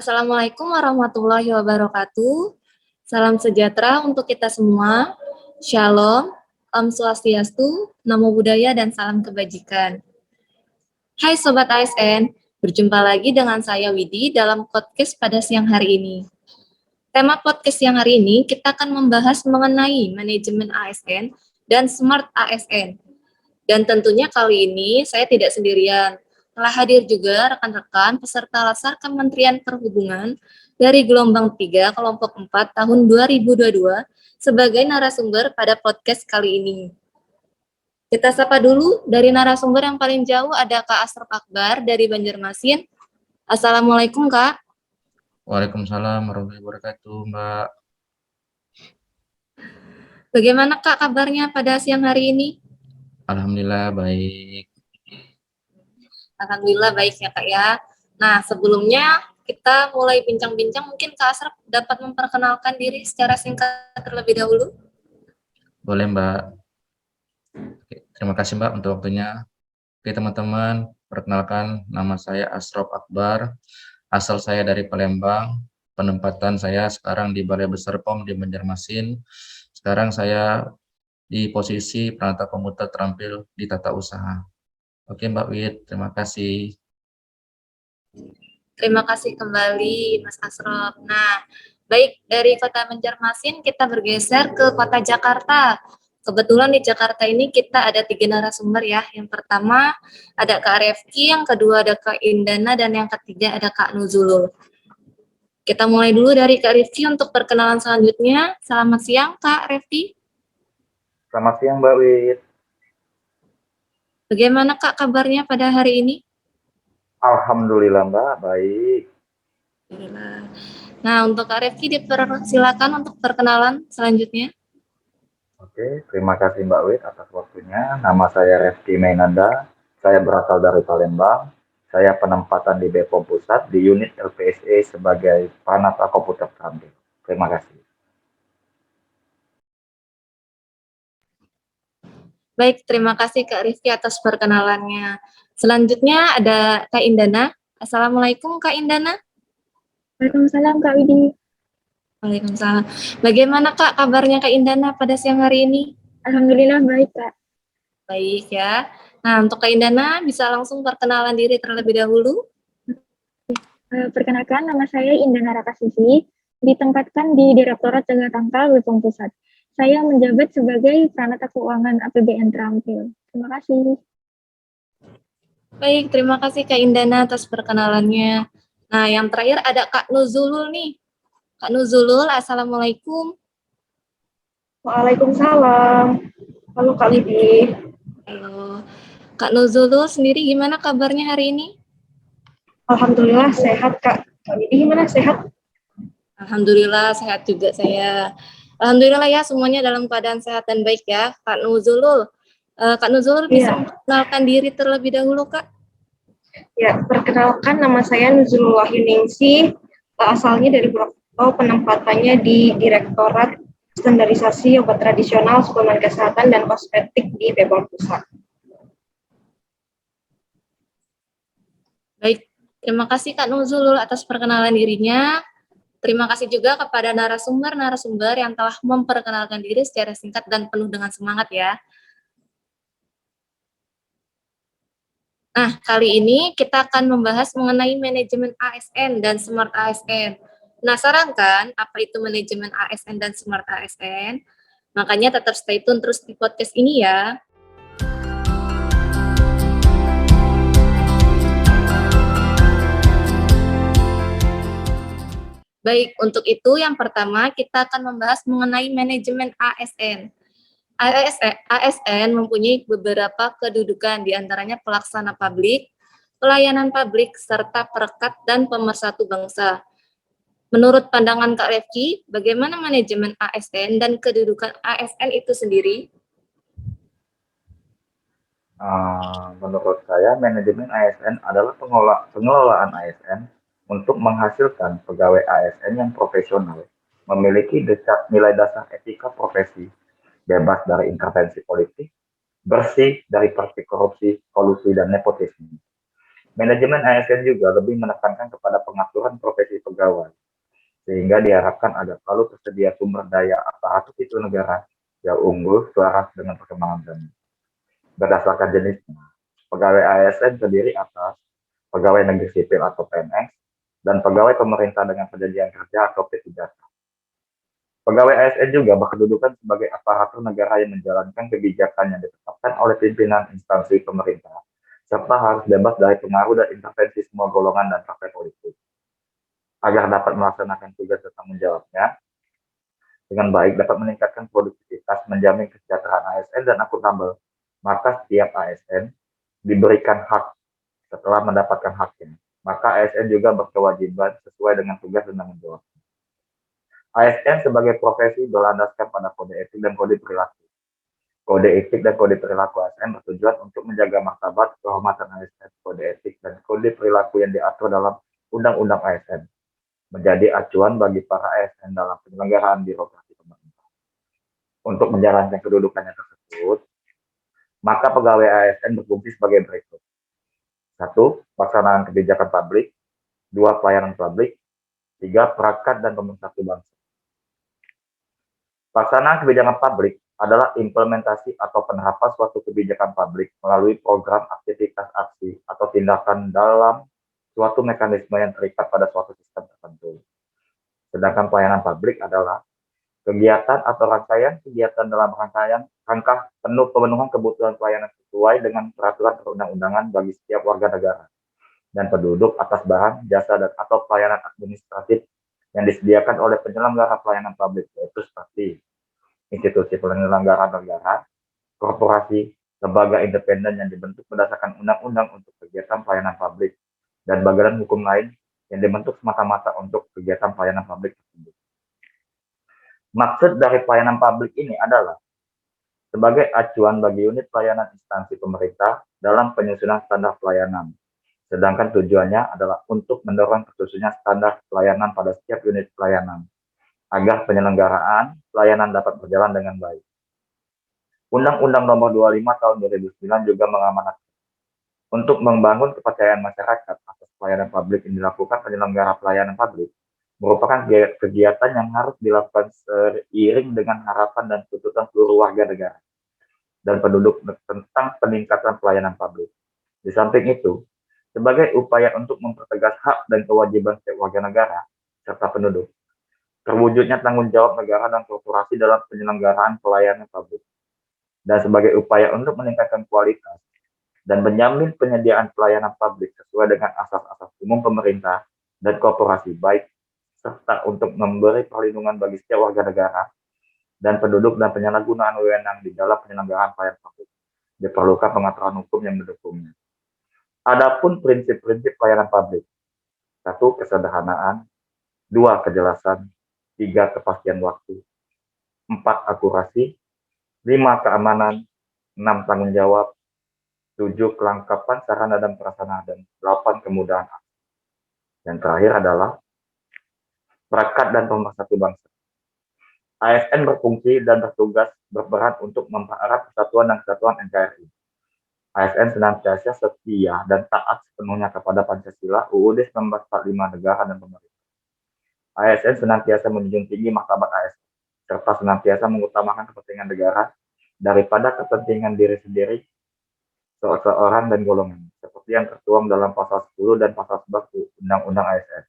Assalamualaikum warahmatullahi wabarakatuh. Salam sejahtera untuk kita semua. Shalom, Om Swastiastu, Namo Buddhaya, dan salam kebajikan. Hai Sobat ASN, berjumpa lagi dengan saya Widi dalam podcast pada siang hari ini. Tema podcast siang hari ini kita akan membahas mengenai manajemen ASN dan Smart ASN. Dan tentunya kali ini saya tidak sendirian. Telah hadir juga rekan-rekan peserta Latsar Kementerian Perhubungan dari gelombang 3 kelompok 4 tahun 2022 sebagai narasumber pada podcast kali ini. Kita sapa dulu dari narasumber yang paling jauh ada Kak Asrop Akbar dari Banjarmasin. Assalamualaikum Kak. Waalaikumsalam warahmatullahi wabarakatuh, Mbak. Bagaimana Kak kabarnya pada siang hari ini? Alhamdulillah baik. Alhamdulillah baik ya Kak ya. Nah sebelumnya kita mulai bincang-bincang, mungkin Kak Asraf dapat memperkenalkan diri secara singkat terlebih dahulu. Boleh, Mbak. Oke, terima kasih, Mbak, untuk waktunya. Oke, teman-teman, perkenalkan nama saya Asrop Akbar. Asal saya dari Palembang. Penempatan saya sekarang di Balai Besar POM di Banjarmasin. Sekarang saya di posisi penata komputer terampil di tata usaha. Oke, Mbak Wid, terima kasih. Terima kasih kembali Mas Asraf. Nah, baik dari Kota Banjarmasin kita bergeser ke Kota Jakarta. Kebetulan di Jakarta ini kita ada 3 narasumber ya. Yang pertama ada Kak Refki, yang kedua ada Kak Indana, dan yang ketiga ada Kak Nuzulul. Kita mulai dulu dari Kak Refki untuk perkenalan selanjutnya. Selamat siang Kak Refki. Selamat siang Mbak Wid. Bagaimana Kak kabarnya pada hari ini? Alhamdulillah Mbak, baik. Nah, untuk Kak Refki dipersilakan untuk perkenalan selanjutnya. Oke, terima kasih Mbak Wid atas waktunya. Nama saya Refki Mainanda. Saya berasal dari Palembang. Saya penempatan di Bepom Pusat di unit LPSE sebagai penata komputer terampil. Terima kasih. Baik, terima kasih Kak Rizky atas perkenalannya. Selanjutnya ada Kak Indana. Assalamualaikum Kak Indana. Waalaikumsalam Kak Widi. Waalaikumsalam. Bagaimana Kak kabarnya Kak Indana pada siang hari ini? Alhamdulillah baik Kak. Baik ya. Nah, untuk Kak Indana bisa langsung perkenalan diri terlebih dahulu. Perkenalkan, nama saya Indana Rakasisi, ditempatkan di Direktorat Jaga Tangkal Bepom Pusat. Saya menjabat sebagai Pranata Keuangan APBN Terampil. Terima kasih. Baik, terima kasih Kak Indana atas perkenalannya. Nah, yang terakhir ada Kak Nuzulul nih. Kak Nuzulul, Assalamualaikum. Waalaikumsalam. Halo Kak Widi. Halo. Kak Nuzulul sendiri gimana kabarnya hari ini? Alhamdulillah sehat Kak. Kak Widi gimana, sehat? Alhamdulillah sehat juga saya. Alhamdulillah ya semuanya dalam keadaan sehat dan baik ya. Kak Nuzulul. Kak Nuzulul bisa memperkenalkan diri terlebih dahulu Kak? Ya, perkenalkan nama saya Nuzulul Wahyuningsih, asalnya dari Purwokerto, penempatannya di Direktorat Standarisasi Obat Tradisional, Suplemen Kesehatan, dan Kosmetik di Bepom Pusat. Baik, terima kasih Kak Nuzulul atas perkenalan dirinya. Terima kasih juga kepada narasumber-narasumber yang telah memperkenalkan diri secara singkat dan penuh dengan semangat ya. Nah, kali ini kita akan membahas mengenai manajemen ASN dan Smart ASN. Penasaran kan apa itu manajemen ASN dan Smart ASN? Makanya tetap stay tune terus di podcast ini ya. Baik, untuk itu yang pertama kita akan membahas mengenai manajemen ASN. ASN mempunyai beberapa kedudukan, diantaranya pelaksana publik, pelayanan publik, serta perekat dan pemersatu bangsa. Menurut pandangan Kak Refki, bagaimana manajemen ASN dan kedudukan ASN itu sendiri? Menurut saya, manajemen ASN adalah pengelolaan ASN untuk menghasilkan pegawai ASN yang profesional, memiliki nilai dasar etika profesi, bebas dari intervensi politik, bersih dari praktik korupsi, kolusi, dan nepotisme. Manajemen ASN juga lebih menekankan kepada pengaturan profesi pegawai, sehingga diharapkan agar selalu tersedia sumber daya aparatur sipil negara yang unggul selaras dengan perkembangan zaman. Berdasarkan jenisnya, pegawai ASN terdiri atas pegawai negeri sipil atau PNS, dan pegawai pemerintah dengan perjanjian kerja atau P3K. Pegawai ASN juga berkedudukan sebagai aparatur negara yang menjalankan kebijakan yang ditetapkan oleh pimpinan instansi pemerintah, serta harus bebas dari pengaruh dan intervensi semua golongan dan partai politik. Agar dapat melaksanakan tugas dan tanggung jawabnya dengan baik, dapat meningkatkan produktivitas, menjamin kesejahteraan ASN dan akuntabel, maka setiap ASN diberikan hak setelah mendapatkan haknya. Maka ASN juga berkewajiban sesuai dengan tugas dan tanggung jawab. ASN sebagai profesi berlandaskan pada kode etik dan kode perilaku. Kode etik dan kode perilaku ASN bertujuan untuk menjaga martabat, kehormatan ASN. Kode etik dan kode perilaku yang diatur dalam Undang-Undang ASN menjadi acuan bagi para ASN dalam penyelenggaraan birokrasi pemerintah. Untuk menjalankan kedudukannya tersebut, maka pegawai ASN berfungsi sebagai berikut. 1. Pelaksanaan kebijakan publik. 2. Pelayanan publik. 3. Perangkat dan pemersatu bangsa. Pelaksanaan kebijakan publik adalah implementasi atau penerapan suatu kebijakan publik melalui program, aktivitas, aksi, atau tindakan dalam suatu mekanisme yang terikat pada suatu sistem tertentu. Sedangkan pelayanan publik adalah kegiatan atau rangkaian kegiatan dalam rangka pemenuhan kebutuhan pelayanan sesuai dengan peraturan perundang-undangan bagi setiap warga negara dan penduduk atas barang, jasa, dan atau pelayanan administratif yang disediakan oleh penyelenggara pelayanan publik, yaitu seperti institusi penyelenggara negara, korporasi, lembaga independen yang dibentuk berdasarkan undang-undang untuk kegiatan pelayanan publik, dan badan hukum lain yang dibentuk semata-mata untuk kegiatan pelayanan publik tersebut. Maksud dari pelayanan publik ini adalah sebagai acuan bagi unit pelayanan instansi pemerintah dalam penyusunan standar pelayanan. Sedangkan tujuannya adalah untuk mendorong tersusunnya standar pelayanan pada setiap unit pelayanan, agar penyelenggaraan pelayanan dapat berjalan dengan baik. Undang-Undang Nomor 25 Tahun 2009 juga mengamanatkan untuk membangun kepercayaan masyarakat atas pelayanan publik yang dilakukan penyelenggara pelayanan publik merupakan kegiatan yang harus dilakukan seiring dengan harapan dan tuntutan seluruh warga negara dan penduduk tentang peningkatan pelayanan publik. Di samping itu, sebagai upaya untuk mempertegas hak dan kewajiban setiap warga negara serta penduduk, terwujudnya tanggung jawab negara dan korporasi dalam penyelenggaraan pelayanan publik, dan sebagai upaya untuk meningkatkan kualitas dan menjamin penyediaan pelayanan publik sesuai dengan asas-asas umum pemerintah dan korporasi baik, serta untuk memberi perlindungan bagi setiap warga negara dan penduduk dan penyalahgunaan wewenang di dalam penyelenggaraan pelayanan publik. Diperlukan pengaturan hukum yang mendukungnya. Adapun prinsip-prinsip pelayanan publik: 1. Kesederhanaan. 2. Kejelasan. 3. Kepastian waktu. 4. Akurasi. 5. Keamanan. 6. Tanggung jawab. 7. Kelengkapan sarana dan prasarana. Dan 8. Kemudahan. Yang terakhir adalah perangkat dan pemersatu bangsa. ASN berfungsi dan berperan untuk mempererat persatuan dan kesatuan NKRI. ASN senantiasa setia dan taat sepenuhnya kepada Pancasila, UUD 1945 negara dan pemerintah. ASN senantiasa menjunjung tinggi martabat ASN, serta senantiasa mengutamakan kepentingan negara daripada kepentingan diri sendiri, seseorang dan golongan, seperti yang tertuang dalam pasal 10 dan pasal 11 Undang-Undang ASN.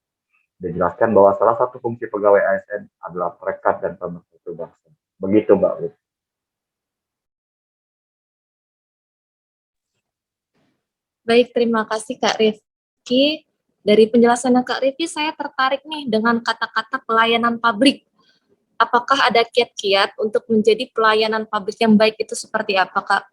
Dijelaskan bahwa salah satu fungsi pegawai ASN adalah perekat dan pemersatu bangsa. Begitu, Mbak Wid. Baik, terima kasih Kak Rifki. Dari penjelasannya Kak Rifki, saya tertarik nih dengan kata-kata pelayanan publik. Apakah ada kiat-kiat untuk menjadi pelayanan publik yang baik itu seperti apa, Kak?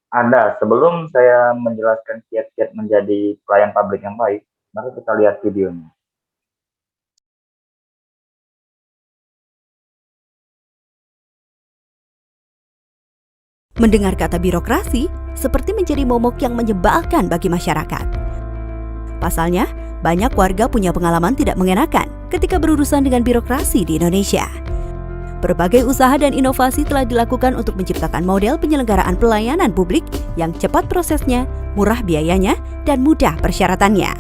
Ada. Sebelum saya menjelaskan kiat-kiat menjadi pelayan publik yang baik, mari kita lihat videonya. Mendengar kata birokrasi seperti menjadi momok yang menyebalkan bagi masyarakat. Pasalnya, banyak warga punya pengalaman tidak mengenakan ketika berurusan dengan birokrasi di Indonesia. berbagai usaha dan inovasi telah dilakukan untuk menciptakan model penyelenggaraan pelayanan publik yang cepat prosesnya, murah biayanya, dan mudah persyaratannya.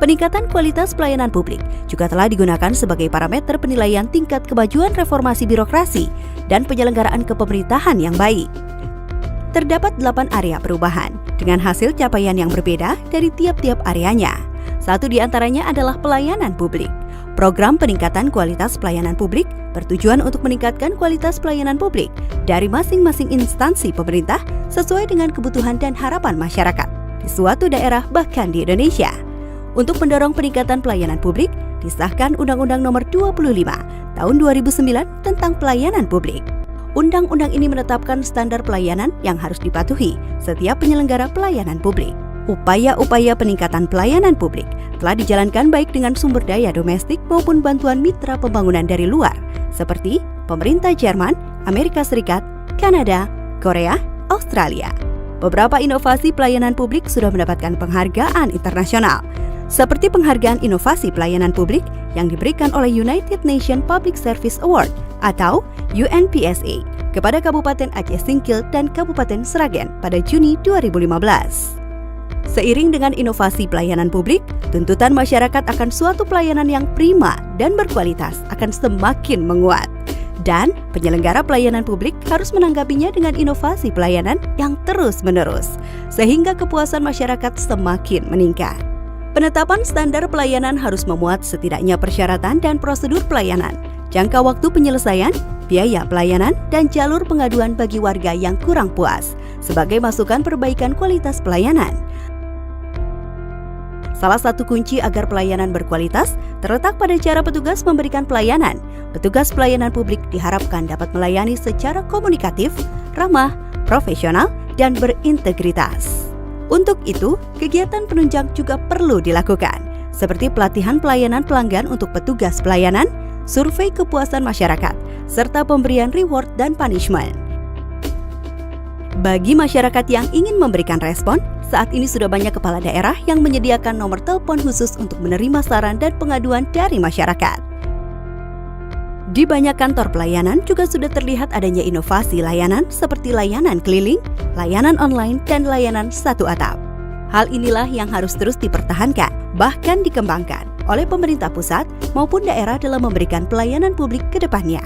Peningkatan kualitas pelayanan publik juga telah digunakan sebagai parameter penilaian tingkat kemajuan reformasi birokrasi dan penyelenggaraan kepemerintahan yang baik. Terdapat 8 area perubahan dengan hasil capaian yang berbeda dari tiap-tiap areanya. Satu di antaranya adalah pelayanan publik. Program peningkatan kualitas pelayanan publik bertujuan untuk meningkatkan kualitas pelayanan publik dari masing-masing instansi pemerintah sesuai dengan kebutuhan dan harapan masyarakat di suatu daerah bahkan di Indonesia. Untuk mendorong peningkatan pelayanan publik, disahkan Undang-Undang Nomor 25 Tahun 2009 tentang Pelayanan Publik. Undang-undang ini menetapkan standar pelayanan yang harus dipatuhi setiap penyelenggara pelayanan publik. Upaya-upaya peningkatan pelayanan publik telah dijalankan baik dengan sumber daya domestik maupun bantuan mitra pembangunan dari luar, seperti pemerintah Jerman, Amerika Serikat, Kanada, Korea, Australia. Beberapa inovasi pelayanan publik sudah mendapatkan penghargaan internasional, seperti penghargaan inovasi pelayanan publik yang diberikan oleh United Nations Public Service Award atau UNPSA kepada Kabupaten Aceh Singkil dan Kabupaten Sragen pada Juni 2015. Seiring dengan inovasi pelayanan publik, tuntutan masyarakat akan suatu pelayanan yang prima dan berkualitas akan semakin menguat. Dan penyelenggara pelayanan publik harus menanggapinya dengan inovasi pelayanan yang terus-menerus, sehingga kepuasan masyarakat semakin meningkat. Penetapan standar pelayanan harus memuat setidaknya persyaratan dan prosedur pelayanan, jangka waktu penyelesaian, biaya pelayanan, dan jalur pengaduan bagi warga yang kurang puas, sebagai masukan perbaikan kualitas pelayanan. Salah satu kunci agar pelayanan berkualitas terletak pada cara petugas memberikan pelayanan. Petugas pelayanan publik diharapkan dapat melayani secara komunikatif, ramah, profesional, dan berintegritas. Untuk itu, kegiatan penunjang juga perlu dilakukan, seperti pelatihan pelayanan pelanggan untuk petugas pelayanan, survei kepuasan masyarakat, serta pemberian reward dan punishment. Bagi masyarakat yang ingin memberikan respon, saat ini sudah banyak kepala daerah yang menyediakan nomor telepon khusus untuk menerima saran dan pengaduan dari masyarakat. Di banyak kantor pelayanan juga sudah terlihat adanya inovasi layanan seperti layanan keliling, layanan online, dan layanan satu atap. Hal inilah yang harus terus dipertahankan, bahkan dikembangkan oleh pemerintah pusat maupun daerah dalam memberikan pelayanan publik ke depannya.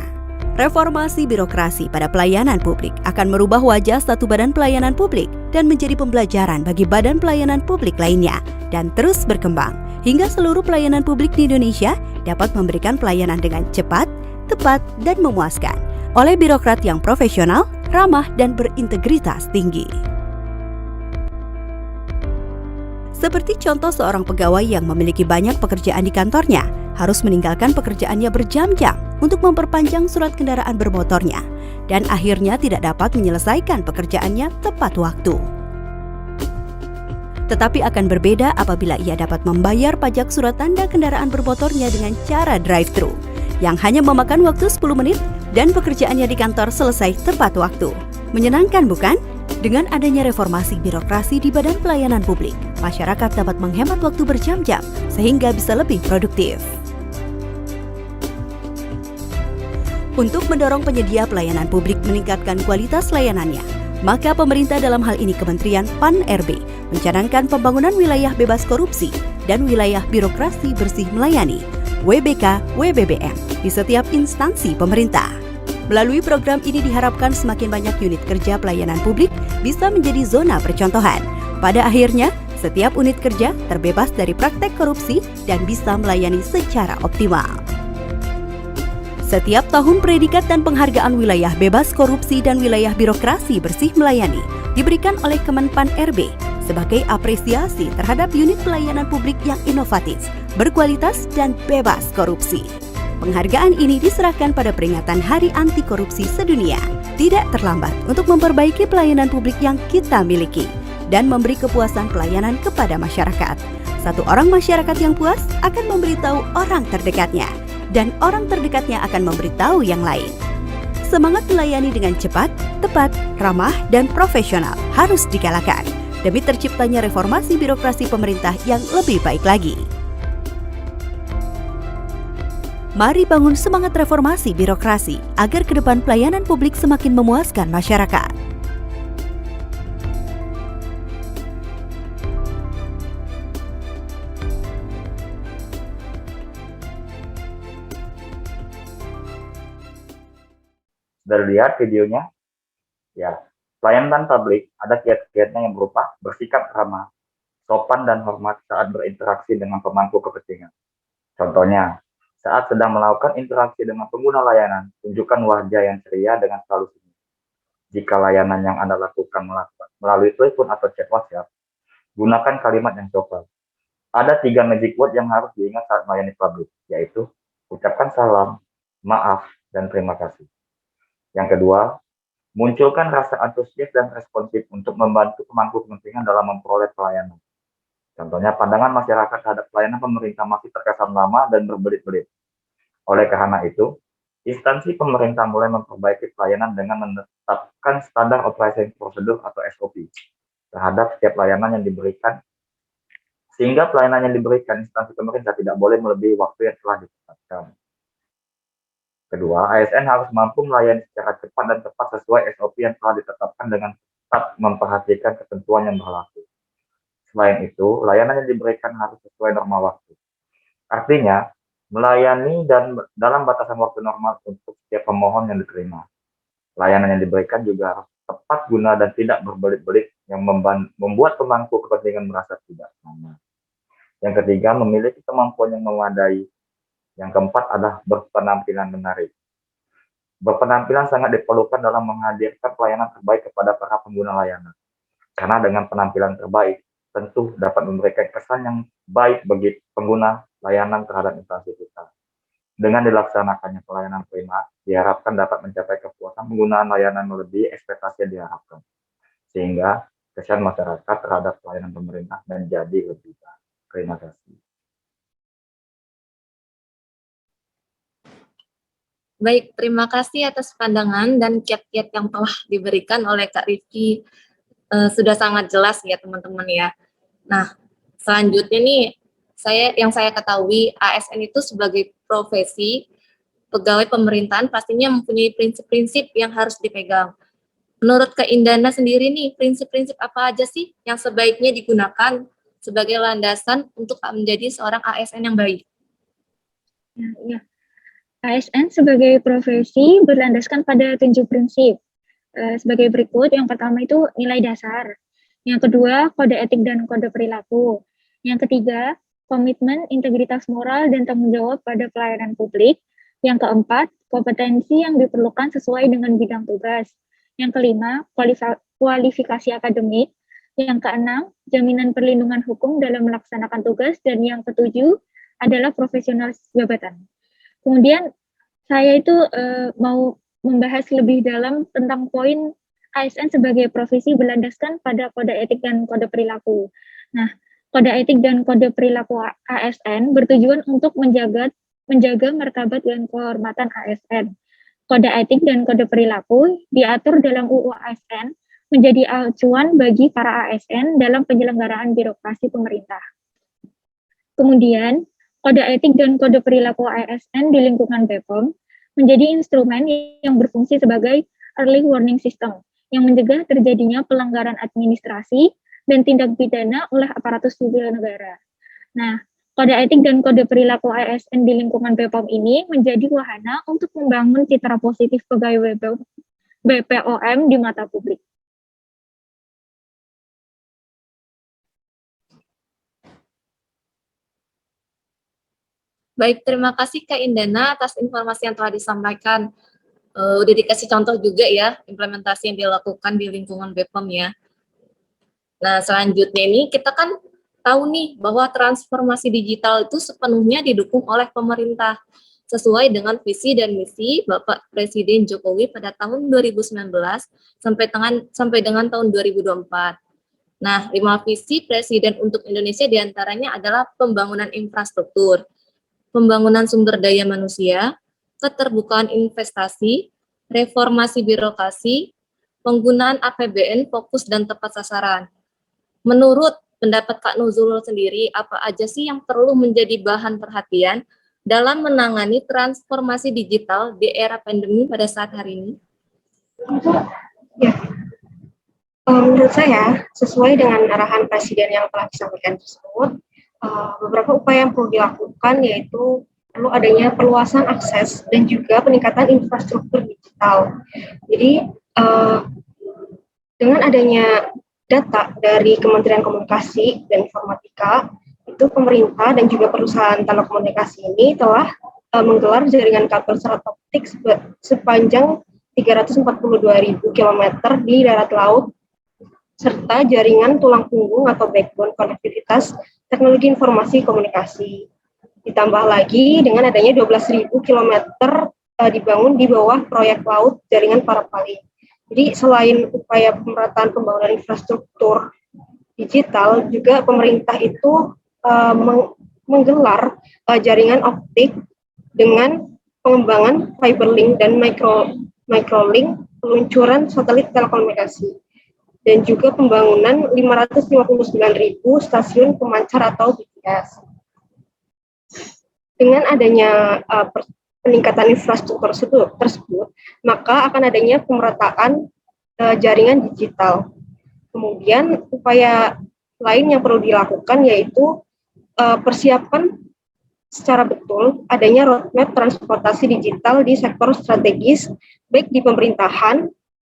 Reformasi birokrasi pada pelayanan publik akan merubah wajah satu badan pelayanan publik dan menjadi pembelajaran bagi badan pelayanan publik lainnya dan terus berkembang hingga seluruh pelayanan publik di Indonesia dapat memberikan pelayanan dengan cepat, tepat, dan memuaskan oleh birokrat yang profesional, ramah, dan berintegritas tinggi. Seperti contoh seorang pegawai yang memiliki banyak pekerjaan di kantornya, harus meninggalkan pekerjaannya berjam-jam untuk memperpanjang surat kendaraan bermotornya, dan akhirnya tidak dapat menyelesaikan pekerjaannya tepat waktu. Tetapi akan berbeda apabila ia dapat membayar pajak surat tanda kendaraan bermotornya dengan cara drive-thru, yang hanya memakan waktu 10 menit dan pekerjaannya di kantor selesai tepat waktu. Menyenangkan bukan? Dengan adanya reformasi birokrasi di badan pelayanan publik, masyarakat dapat menghemat waktu berjam-jam sehingga bisa lebih produktif. Untuk mendorong penyedia pelayanan publik meningkatkan kualitas layanannya, maka pemerintah dalam hal ini Kementerian PAN-RB mencanangkan pembangunan wilayah bebas korupsi dan wilayah birokrasi bersih melayani (WBK/WBBM) di setiap instansi pemerintah. Melalui program ini diharapkan semakin banyak unit kerja pelayanan publik bisa menjadi zona percontohan. Pada akhirnya, setiap unit kerja terbebas dari praktek korupsi dan bisa melayani secara optimal. Setiap tahun predikat dan penghargaan wilayah bebas korupsi dan wilayah birokrasi bersih melayani diberikan oleh Kemenpan-RB sebagai apresiasi terhadap unit pelayanan publik yang inovatif, berkualitas, dan bebas korupsi. Penghargaan ini diserahkan pada peringatan Hari Anti Korupsi Sedunia. Tidak terlambat untuk memperbaiki pelayanan publik yang kita miliki dan memberi kepuasan pelayanan kepada masyarakat. Satu orang masyarakat yang puas akan memberitahu orang terdekatnya, dan orang terdekatnya akan memberitahu yang lain. Semangat melayani dengan cepat, tepat, ramah, dan profesional harus digalakan demi terciptanya reformasi birokrasi pemerintah yang lebih baik lagi. Mari bangun semangat reformasi birokrasi agar ke depan pelayanan publik semakin memuaskan masyarakat. Sudah lihat videonya? Ya, pelayanan publik ada kiat-kiatnya yang berupa bersikap ramah, sopan dan hormat saat berinteraksi dengan pemangku kepentingan. Contohnya, saat sedang melakukan interaksi dengan pengguna layanan, tunjukkan wajah yang ceria dengan selalu senyum. Jika layanan yang Anda lakukan melalui telepon atau chat WhatsApp, gunakan kalimat yang sopan. Ada 3 magic word yang harus diingat saat melayani publik, yaitu ucapkan salam, maaf, dan terima kasih. Yang kedua, munculkan rasa antusias dan responsif untuk membantu pemangku kepentingan dalam memperoleh pelayanan. Contohnya, pandangan masyarakat terhadap pelayanan pemerintah masih terkesan lama dan berbelit-belit. Oleh karena itu, instansi pemerintah mulai memperbaiki pelayanan dengan menetapkan standar operating procedure atau SOP terhadap setiap layanan yang diberikan, sehingga pelayanan yang diberikan instansi pemerintah tidak boleh melebihi waktu yang telah ditetapkan. Kedua, ASN harus mampu melayani secara cepat dan tepat sesuai SOP yang telah ditetapkan dengan tetap memperhatikan ketentuan yang berlaku. Selain itu, layanan yang diberikan harus sesuai norma waktu. Artinya, melayani dan dalam batasan waktu normal untuk setiap pemohon yang diterima. Layanan yang diberikan juga harus tepat guna dan tidak berbelit-belit yang membuat pemangku kepentingan merasa tidak nyaman. Yang ketiga, memiliki kemampuan yang memadai. Yang keempat adalah berpenampilan menarik. Berpenampilan sangat diperlukan dalam menghadirkan pelayanan terbaik kepada para pengguna layanan. Karena dengan penampilan terbaik, tentu dapat memberikan kesan yang baik bagi pengguna layanan terhadap instansi kita. Dengan dilaksanakannya pelayanan prima, diharapkan dapat mencapai kepuasan penggunaan layanan melebihi ekspektasi yang diharapkan. Sehingga kesan masyarakat terhadap pelayanan pemerintah menjadi lebih baik. Terima kasih. Baik, terima kasih atas pandangan dan kiat-kiat yang telah diberikan oleh Kak Rifki. Sudah sangat jelas ya teman-teman ya. Nah, selanjutnya nih, yang saya ketahui ASN itu sebagai profesi pegawai pemerintahan pastinya mempunyai prinsip-prinsip yang harus dipegang. Menurut Kak Indana sendiri nih, prinsip-prinsip apa aja sih yang sebaiknya digunakan sebagai landasan untuk menjadi seorang ASN yang baik? Ya. ASN sebagai profesi berlandaskan pada 7 prinsip. Sebagai berikut, yang pertama itu nilai dasar. Yang kedua, kode etik dan kode perilaku. Yang ketiga, komitmen, integritas moral, dan tanggung jawab pada pelayanan publik. Yang keempat, kompetensi yang diperlukan sesuai dengan bidang tugas. Yang kelima, kualifikasi akademik. Yang keenam, jaminan perlindungan hukum dalam melaksanakan tugas. Dan yang ketujuh adalah profesional jabatan. Kemudian, saya itu mau membahas lebih dalam tentang poin ASN sebagai profesi berlandaskan pada kode etik dan kode perilaku. Nah, kode etik dan kode perilaku ASN bertujuan untuk menjaga martabat dan kehormatan ASN. Kode etik dan kode perilaku diatur dalam UU ASN menjadi acuan bagi para ASN dalam penyelenggaraan birokrasi pemerintah. Kemudian, kode etik dan kode perilaku ASN di lingkungan BPOM menjadi instrumen yang berfungsi sebagai early warning system yang mencegah terjadinya pelanggaran administrasi dan tindak pidana oleh aparatus sipil negara. Nah, kode etik dan kode perilaku ASN di lingkungan BPOM ini menjadi wahana untuk membangun citra positif pegawai BPOM di mata publik. Baik, terima kasih Kak Indana atas informasi yang telah disampaikan. Udah dikasih contoh juga ya, implementasi yang dilakukan di lingkungan BPOM ya. Nah, selanjutnya ini kita kan tahu nih bahwa transformasi digital itu sepenuhnya didukung oleh pemerintah sesuai dengan visi dan misi Bapak Presiden Jokowi pada tahun 2019 sampai dengan tahun 2024. Nah, 5 visi Presiden untuk Indonesia diantaranya adalah pembangunan infrastruktur, pembangunan sumber daya manusia, keterbukaan investasi, reformasi birokrasi, penggunaan APBN fokus dan tepat sasaran. Menurut pendapat Kak Nuzulul sendiri, apa aja sih yang perlu menjadi bahan perhatian dalam menangani transformasi digital di era pandemi pada saat hari ini? Ya, menurut saya, sesuai dengan arahan Presiden yang telah disampaikan tersebut, beberapa upaya yang perlu dilakukan yaitu perlu adanya perluasan akses dan juga peningkatan infrastruktur digital. Jadi, dengan adanya data dari Kementerian Komunikasi dan Informatika, itu pemerintah dan juga perusahaan telekomunikasi ini telah menggelar jaringan kabel serat optik sepanjang 342.000 km di darat laut, serta jaringan tulang punggung atau backbone konektivitas teknologi informasi komunikasi. Ditambah lagi dengan adanya 12.000 km dibangun di bawah proyek laut jaringan Parapali. Jadi selain upaya pemerataan pembangunan infrastruktur digital, juga pemerintah itu menggelar jaringan optik dengan pengembangan fiberlink dan microlink, peluncuran satelit telekomunikasi, dan juga pembangunan 559.000 stasiun pemancar atau BTS. Dengan adanya peningkatan infrastruktur tersebut, maka akan adanya pemerataan jaringan digital. Kemudian upaya lain yang perlu dilakukan yaitu persiapan secara betul adanya roadmap transportasi digital di sektor strategis, baik di pemerintahan,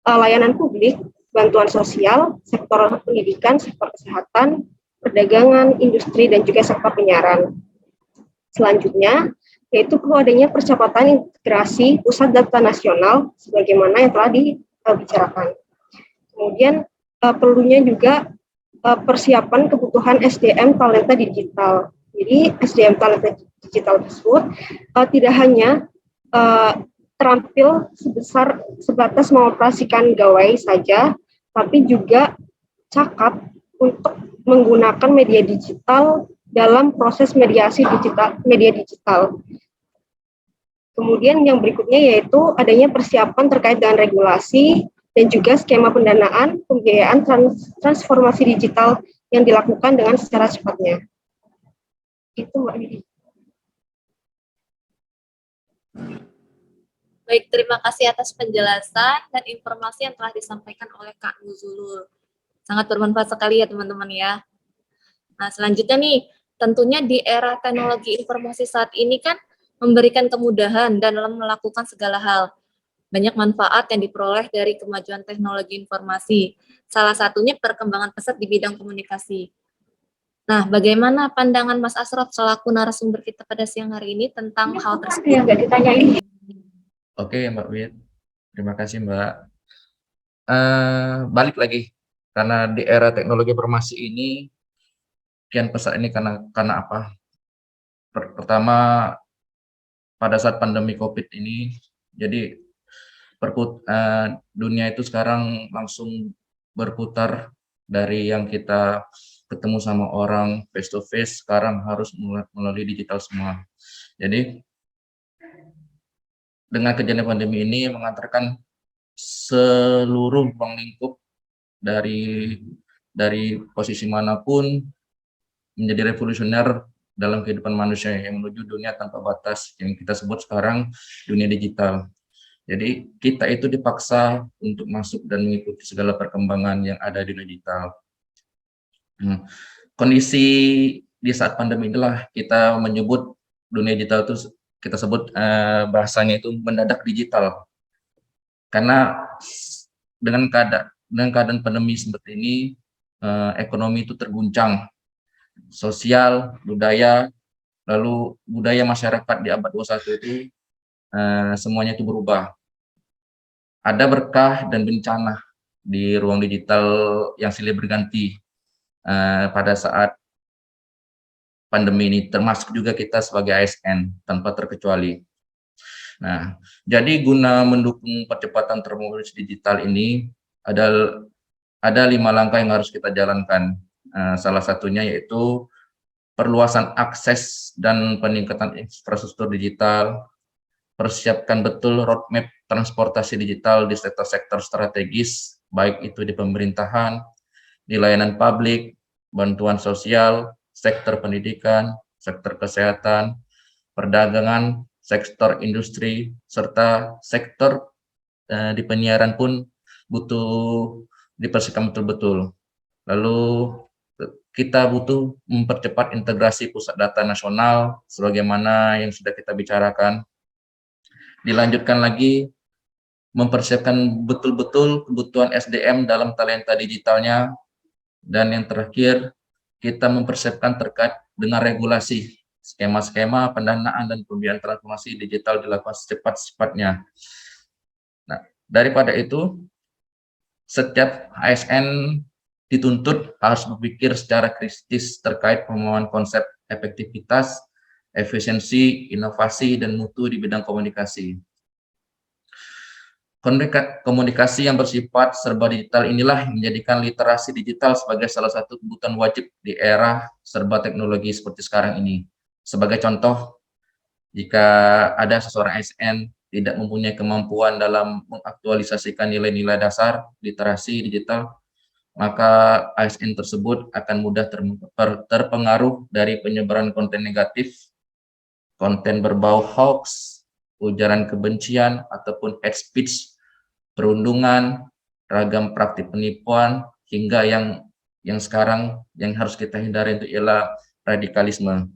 layanan publik, bantuan sosial, sektor pendidikan, sektor kesehatan, perdagangan, industri, dan juga sektor penyiaran. Selanjutnya, yaitu perlu adanya percepatan integrasi pusat data nasional sebagaimana yang telah dibicarakan. Kemudian perlunya juga persiapan kebutuhan SDM talenta digital. Jadi SDM talenta digital tersebut tidak hanya terampil sebatas mengoperasikan gawai saja, tapi juga cakap untuk menggunakan media digital dalam proses mediasi media digital. Kemudian yang berikutnya yaitu adanya persiapan terkait dengan regulasi dan juga skema pendanaan pembiayaan transformasi digital yang dilakukan dengan secara cepatnya. Itu Mbak Widi. Baik, terima kasih atas penjelasan dan informasi yang telah disampaikan oleh Kak Nuzulul. Sangat bermanfaat sekali ya teman-teman ya. Nah, selanjutnya nih, tentunya di era teknologi informasi saat ini kan memberikan kemudahan dalam melakukan segala hal. Banyak manfaat yang diperoleh dari kemajuan teknologi informasi. Salah satunya perkembangan pesat di bidang komunikasi. Nah, bagaimana pandangan Mas Asraf selaku narasumber kita pada siang hari ini tentang hal tersebut? Yang nggak ditanyain. Oke, Mbak Wid. Terima kasih, Mbak. Balik lagi, karena di era teknologi informasi ini, kian pesat ini karena apa? Pertama, pada saat pandemi COVID ini, jadi dunia itu sekarang langsung berputar dari yang kita ketemu sama orang face to face, sekarang harus melalui digital semua. Jadi dengan kejadian pandemi ini mengantarkan seluruh ruang lingkup dari posisi manapun menjadi revolusioner dalam kehidupan manusia yang menuju dunia tanpa batas yang kita sebut sekarang dunia digital. Jadi kita itu dipaksa untuk masuk dan mengikuti segala perkembangan yang ada di digital. Kondisi di saat pandemi inilah kita menyebut dunia digital itu kita sebut bahasanya itu mendadak digital. Karena dengan keadaan pandemi seperti ini, ekonomi itu terguncang, sosial, budaya, lalu budaya masyarakat di abad 21 itu semuanya itu berubah. Ada berkah dan bencana di ruang digital yang silih berganti pada saat pandemi ini, termasuk juga kita sebagai ASN tanpa terkecuali. Nah, jadi guna mendukung percepatan transformasi digital ini ada 5 langkah yang harus kita jalankan. Salah satunya yaitu perluasan akses dan peningkatan infrastruktur digital, persiapkan betul roadmap transportasi digital di sektor-sektor strategis, baik itu di pemerintahan, di layanan publik, bantuan sosial, sektor pendidikan, sektor kesehatan, perdagangan, sektor industri, serta sektor di penyiaran pun butuh dipersiapkan betul-betul. Lalu kita butuh mempercepat integrasi pusat data nasional sebagaimana yang sudah kita bicarakan. Dilanjutkan lagi mempersiapkan betul-betul kebutuhan SDM dalam talenta digitalnya. Dan yang terakhir, kita mempersiapkan terkait dengan regulasi, skema-skema pendanaan dan pembiayaan transformasi digital dilakukan secepat-cepatnya. Nah, daripada itu, setiap ASN dituntut harus berpikir secara kritis terkait pemahaman konsep efektivitas, efisiensi, inovasi, dan mutu di bidang komunikasi. Komunikasi yang bersifat serba digital inilah yang menjadikan literasi digital sebagai salah satu kebutuhan wajib di era serba teknologi seperti sekarang ini. Sebagai contoh, jika ada seseorang ASN tidak mempunyai kemampuan dalam mengaktualisasikan nilai-nilai dasar literasi digital, maka ASN tersebut akan mudah terpengaruh dari penyebaran konten negatif, konten berbau hoax, ujaran kebencian, ataupun hate speech, perundungan, ragam praktik penipuan, hingga yang sekarang yang harus kita hindari itu ialah radikalisme.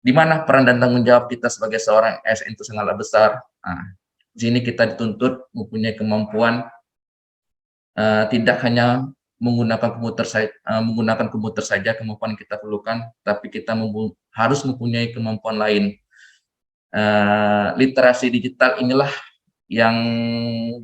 Di mana peran dan tanggung jawab kita sebagai seorang ASN itu sangatlah besar. Nah, di sini kita dituntut mempunyai kemampuan tidak hanya menggunakan komputer saja kemampuan kita perlukan, tapi kita harus mempunyai kemampuan lain. Literasi digital inilah yang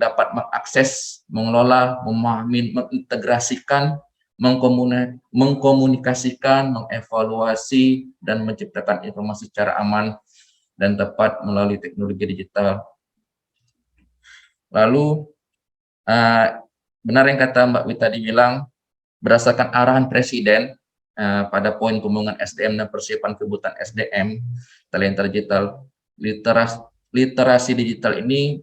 dapat mengakses, mengelola, memahami, mengintegrasikan, mengkomunikasikan, mengevaluasi, dan menciptakan informasi secara aman dan tepat melalui teknologi digital. Lalu, benar yang kata Mbak Wita dibilang, berdasarkan arahan Presiden pada poin pembangunan SDM dan persiapan kebutuhan SDM, talenta digital, literasi digital ini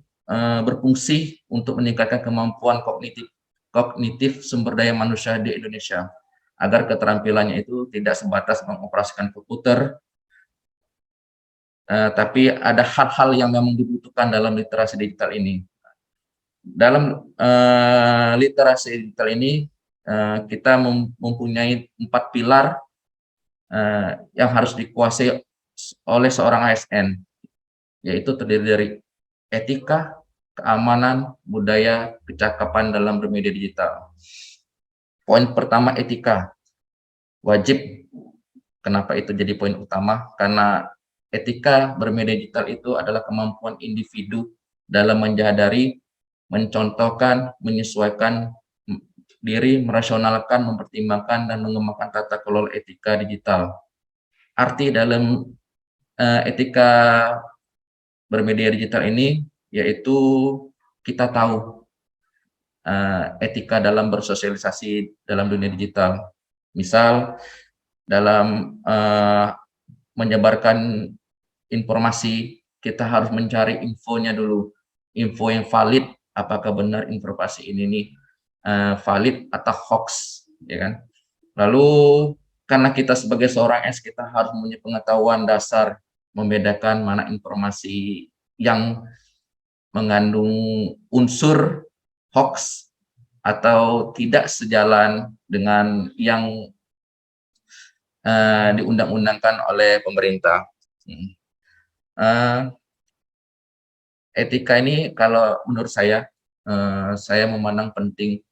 berfungsi untuk meningkatkan kemampuan kognitif sumber daya manusia di Indonesia, agar keterampilannya itu tidak sebatas mengoperasikan komputer, tapi ada hal-hal yang memang dibutuhkan dalam literasi digital ini. Dalam literasi digital ini, kita mempunyai 4 pilar yang harus dikuasai oleh seorang ASN, yaitu terdiri dari etika, keamanan, budaya, kecakapan dalam bermedia digital. Poin pertama, etika. Wajib. Kenapa itu jadi poin utama? Karena etika bermedia digital itu adalah kemampuan individu dalam menyadari, mencontohkan, menyesuaikan diri, merasionalkan, mempertimbangkan, dan mengembangkan tata kelola etika digital. Arti dalam etika bermedia digital ini yaitu kita tahu etika dalam bersosialisasi dalam dunia digital. Misal dalam menyebarkan informasi, kita harus mencari infonya dulu, info yang valid, apakah benar informasi ini valid atau hoax, ya kan? Lalu karena kita sebagai seorang kita harus mempunyai pengetahuan dasar membedakan mana informasi yang mengandung unsur hoax atau tidak sejalan dengan yang diundang-undangkan oleh pemerintah. Etika ini kalau menurut saya memandang penting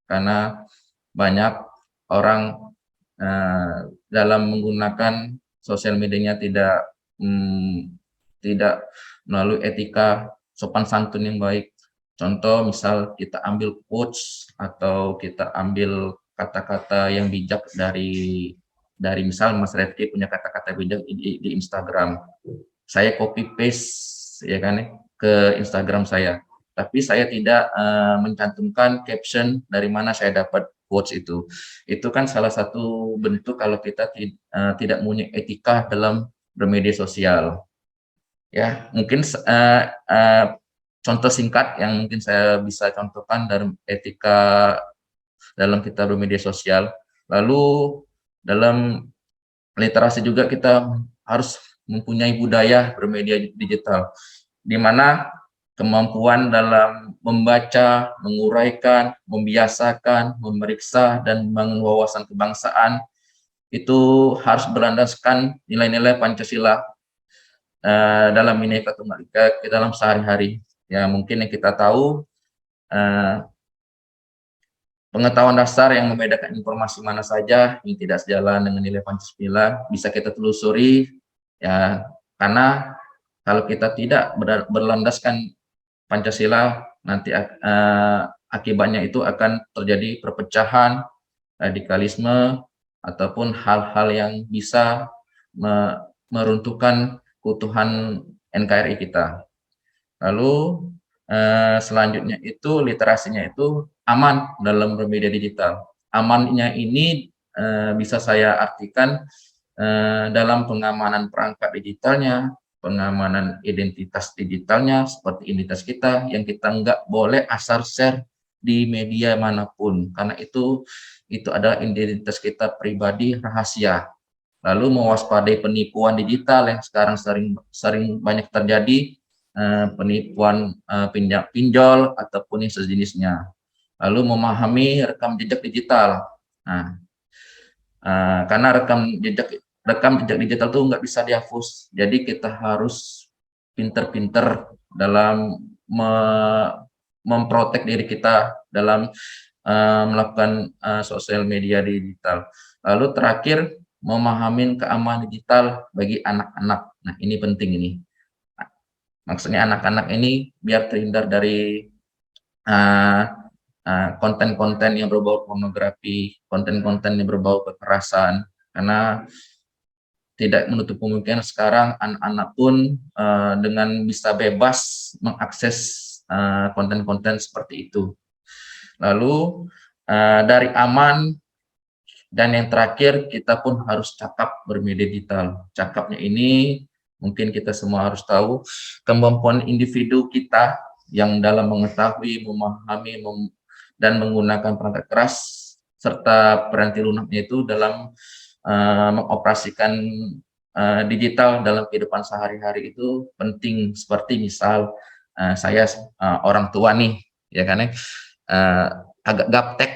karena banyak orang dalam menggunakan sosial medianya tidak melalui etika sopan santun yang baik. Contoh misal kita ambil quotes atau kita ambil kata-kata yang bijak dari misal Mas Refki punya kata-kata bijak di Instagram. Saya copy paste ya kan ke Instagram saya. Tapi saya tidak mencantumkan caption dari mana saya dapat quotes itu. Itu kan salah satu bentuk kalau kita tidak punya etika dalam bermedia sosial. Ya, mungkin contoh singkat yang mungkin saya bisa contohkan dari etika dalam kita bermedia sosial. Lalu dalam literasi juga kita harus mempunyai budaya bermedia digital, di mana kemampuan dalam membaca, menguraikan, membiasakan, memeriksa, dan membangun wawasan kebangsaan itu harus berlandaskan nilai-nilai Pancasila dalam Bhinneka Tunggal Ika dalam sehari-hari. Ya, mungkin yang kita tahu pengetahuan dasar yang membedakan informasi mana saja yang tidak sejalan dengan nilai Pancasila bisa kita telusuri, ya, karena kalau kita tidak berlandaskan Pancasila, nanti akibatnya itu akan terjadi perpecahan, radikalisme, ataupun hal-hal yang bisa meruntuhkan keutuhan NKRI kita. Lalu selanjutnya itu literasinya itu aman dalam bermedia digital. Amannya ini bisa saya artikan dalam pengamanan perangkat digitalnya, pengamanan identitas digitalnya, seperti identitas kita yang kita nggak boleh asal share di media manapun, karena itu adalah identitas kita pribadi rahasia. Lalu mewaspadai penipuan digital yang sekarang sering banyak terjadi, penipuan pinjol ataupun yang sejenisnya. Lalu memahami rekam jejak digital. Nah, karena rekam jejak digital itu nggak bisa dihapus, jadi kita harus pinter-pinter dalam memprotek diri kita dalam melakukan sosial media digital. Lalu terakhir, memahami keamanan digital bagi anak-anak. Nah, ini penting ini. Maksudnya anak-anak ini biar terhindar dari konten-konten yang berbau pornografi, konten-konten yang berbau kekerasan, karena tidak menutup kemungkinan sekarang anak-anak pun dengan bisa bebas mengakses konten-konten seperti itu. Lalu dari aman, dan yang terakhir kita pun harus cakap bermedia digital. Cakapnya ini mungkin kita semua harus tahu kemampuan individu kita yang dalam mengetahui, memahami, dan menggunakan perangkat keras serta peranti lunaknya itu dalam mengoperasikan digital dalam kehidupan sehari-hari itu penting. Seperti misal saya orang tua nih, ya kan, agak gaptek.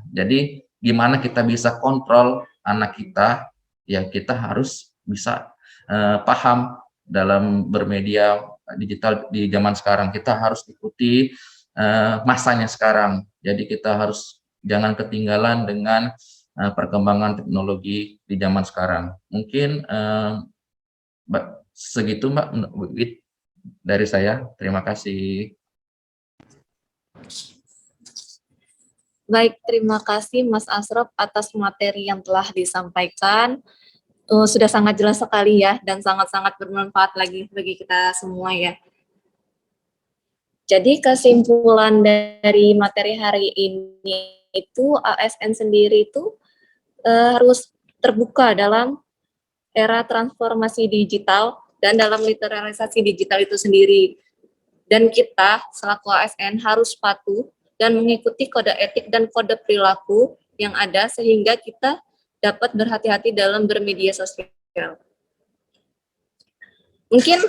Jadi gimana kita bisa kontrol anak kita, ya kita harus bisa paham dalam bermedia digital di zaman sekarang. Kita harus ikuti masanya sekarang. Jadi kita harus jangan ketinggalan dengan perkembangan teknologi di zaman sekarang. Mungkin segitu Mbak dari saya. Terima kasih. Baik, terima kasih Mas Asrop atas materi yang telah disampaikan. Sudah sangat jelas sekali ya, dan sangat-sangat bermanfaat lagi bagi kita semua ya. Jadi kesimpulan dari materi hari ini itu ASN sendiri itu harus terbuka dalam era transformasi digital dan dalam literalisasi digital itu sendiri. Dan kita selaku ASN harus patuh dan mengikuti kode etik dan kode perilaku yang ada sehingga kita dapat berhati-hati dalam bermedia sosial. Mungkin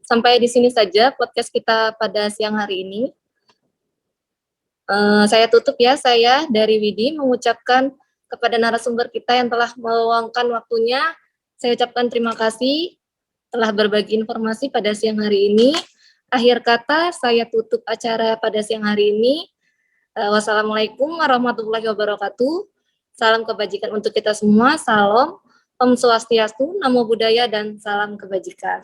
sampai di sini saja podcast kita pada siang hari ini. Saya tutup ya, saya dari Widi mengucapkan kepada narasumber kita yang telah meluangkan waktunya, saya ucapkan terima kasih telah berbagi informasi pada siang hari ini. Akhir kata, saya tutup acara pada siang hari ini. Wassalamualaikum warahmatullahi wabarakatuh. Salam kebajikan untuk kita semua. Salam, Om Swastiastu, Namo Buddhaya, dan salam kebajikan.